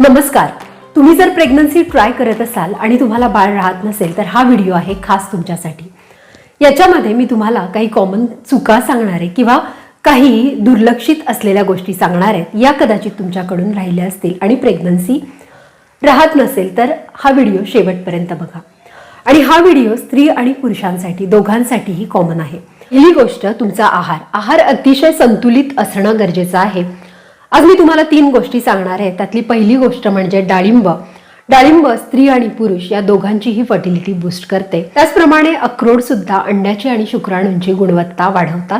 नमस्कार. तुम्ही जर प्रेग्नन्सी ट्राय करत असाल आणि तुम्हाला बाळ राहत नसेल तर हा व्हिडिओ आहे खास तुमच्यासाठी. याच्यामध्ये मी तुम्हाला काही कॉमन चुका सांगणार आहे किंवा काही दुर्लक्षित असलेल्या गोष्टी सांगणार आहेत. या कदाचित तुमच्याकडून राहिल्या असतील आणि प्रेग्नन्सी राहत नसेल तर हा व्हिडिओ शेवटपर्यंत बघा. आणि हा व्हिडिओ स्त्री आणि पुरुषांसाठी दोघांसाठीही कॉमन आहे. पहिली गोष्ट तुमचा आहार अतिशय संतुलित असणं गरजेचं आहे. आज मी तुम्हाला 3 गोष्टी सांगणार आहे. त्यातली पहिली गोष्ट म्हणजे डाळिंब. डाळिंब स्त्री आणि पुरुष या दोघांचीही फर्टिलिटी बूस्ट करते. त्याचप्रमाणे अक्रोड सुद्धा अंड्याची आणि शुक्राणूंची गुणवत्ता वाढवतात.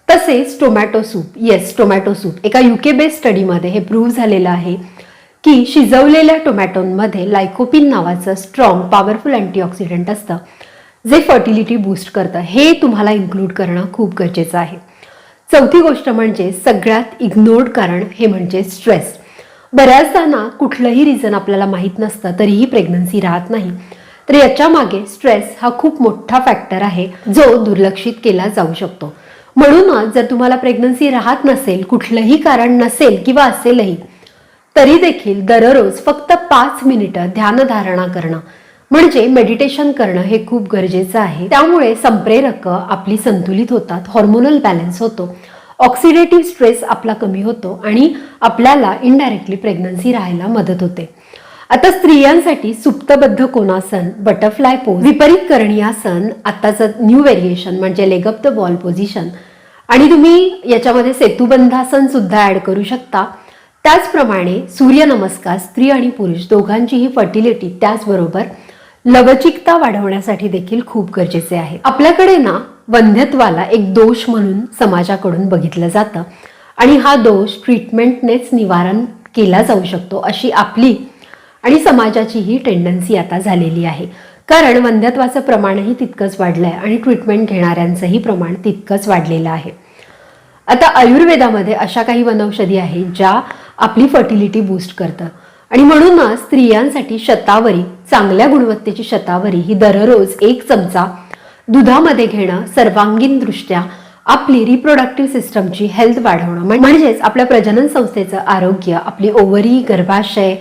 तसेच टोमॅटो सूप एका UK बेस्ड स्टडीमध्ये हे प्रूव्ह झालेलं आहे की शिजवलेल्या टोमॅटोंमध्ये लायकोपिन नावाचं स्ट्रॉंग पॉवरफुल अँटीऑक्सिडंट असतं जे फर्टिलिटी बूस्ट करतं. हे तुम्हाला इन्क्लूड करणं खूप गरजेचं आहे. चौथी गोष्ट म्हणजे सगळ्यात इग्नोर्ड कारण हे म्हणजे स्ट्रेस. बऱ्याचदा ना कुठलंही रिझन आपल्याला माहीत नसतं तरीही प्रेग्नन्सी राहत नाही. तर याच्या मागे स्ट्रेस हा खूप मोठा फॅक्टर आहे जो दुर्लक्षित केला जाऊ शकतो. म्हणूनच जर तुम्हाला प्रेग्नन्सी राहत नसेल, कुठलंही कारण नसेल किंवा असेलही तरी देखील दररोज फक्त 5 मिनिटं ध्यानधारणा करणं म्हणजे मेडिटेशन करणं हे खूप गरजेचं आहे. त्यामुळे संप्रेरक आपली संतुलित होतात, हॉर्मोनल बॅलन्स होतो, ऑक्सिडेटिव्ह स्ट्रेस आपला कमी होतो आणि आपल्याला इनडायरेक्टली प्रेग्नन्सी राहायला मदत होते. आता स्त्रियांसाठी सुप्तबद्ध कोणासन, बटरफ्लाय पोज, विपरीत करणी आसन, आताचं न्यू व्हेरिएशन म्हणजे leg up the wall position आणि तुम्ही याच्यामध्ये सेतुबंधासन सुद्धा ऍड करू शकता. त्याचप्रमाणे सूर्यनमस्कार स्त्री आणि पुरुष दोघांचीही फर्टिलिटी त्याचबरोबर लवचिकता वाढवण्यासाठी देखील खूप गरजेचे आहे. आपल्याकडे ना वंध्यत्वाला एक दोष म्हणून समाजाकडून बघितलं जातं आणि हा दोष ट्रीटमेंटनेच निवारण केला जाऊ शकतो अशी आपली आणि समाजाची ही टेंडन्सी आता झालेली आहे. कारण वंध्यत्वाचं प्रमाणही तितकंच वाढलंय आणि ट्रीटमेंट घेणाऱ्यांचंही प्रमाण तितकंच वाढलेलं आहे. आता आयुर्वेदामध्ये अशा काही वनौषधी आहेत ज्या आपली फर्टिलिटी बूस्ट करतं आणि म्हणूनच स्त्रियांसाठी शतावरी, चांगल्या गुणवत्तेची शतावरी ही दररोज 1 चमचा दुधामध्ये घेणं सर्वांगीण दृष्ट्या आपली रिप्रोडक्टिव्ह सिस्टमची हेल्थ वाढवणं म्हणजेच आपल्या प्रजनन संस्थेचं आरोग्य, आपली ओव्हरी, गर्भाशय,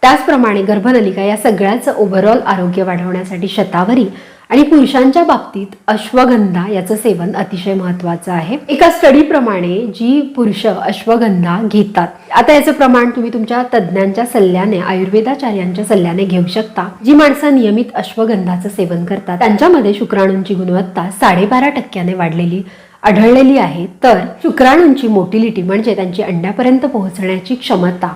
त्याचप्रमाणे गर्भनलिका या सगळ्याचं ओव्हरऑल आरोग्य वाढवण्यासाठी शतावरी आणि पुरुषांच्या बाबतीत अश्वगंधा याचं सेवन अतिशय महत्त्वाचं आहे. एका स्टडीप्रमाणे जी पुरुष अश्वगंधा घेतात, आता याचं प्रमाण तुम्ही तुमच्या तज्ज्ञांच्या सल्ल्याने, आयुर्वेदाचार्यांच्या सल्ल्याने घेऊ शकता. जी माणसं नियमित अश्वगंधाचं सेवन करतात त्यांच्यामध्ये शुक्राणूंची गुणवत्ता 12.5% वाढलेली आढळलेली आहे. तर शुक्राणूंची मोटिलिटी म्हणजे त्यांची अंड्यापर्यंत पोहोचण्याची क्षमता,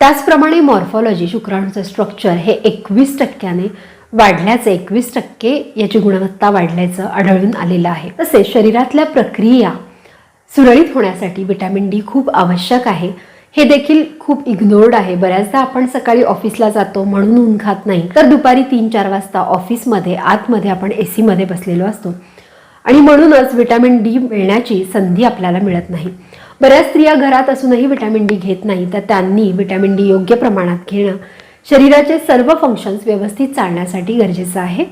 त्याचप्रमाणे मॉर्फॉलॉजी शुक्राणूचं स्ट्रक्चर हे 21% वाढल्याचं, 21% याची गुणवत्ता वाढल्याचं आढळून आलेलं आहे. तसेच शरीरातल्या प्रक्रिया सुरळीत होण्यासाठी विटॅमिन डी खूप आवश्यक आहे. हे देखील खूप इग्नोर्ड आहे. बऱ्याचदा आपण सकाळी ऑफिसला जातो म्हणून ऊन खात नाही, तर दुपारी 3-4 वाजता ऑफिसमध्ये आतमध्ये आपण AC मध्ये बसलेलो असतो आणि म्हणूनच विटॅमिन डी मिळण्याची संधी आपल्याला मिळत नाही. बऱ्याच स्त्रिया घरात असूनही विटॅमिन डी घेत नाही, तर त्यांनी विटॅमिन डी योग्य प्रमाणात घेणं शरीराचे सर्व फंक्शन्स व्यवस्थित चालण्यासाठी गरजेचं आहे.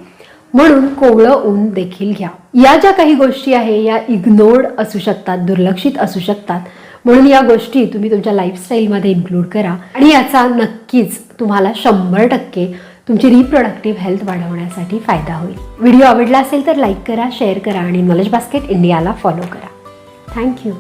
म्हणून कोवळं ऊन देखील घ्या. या ज्या काही गोष्टी आहे या इग्नोर्ड असू शकतात, दुर्लक्षित असू शकतात. म्हणून या गोष्टी तुम्ही तुमच्या लाईफस्टाईलमध्ये इन्क्लूड करा आणि याचा नक्कीच तुम्हाला 100% तुमची रिप्रोडक्टिव्ह हेल्थ वाढवण्यासाठी फायदा होईल. व्हिडिओ आवडला असेल तर लाईक करा, शेअर करा आणि नॉलेज बास्केट इंडियाला फॉलो करा. थँक्यू.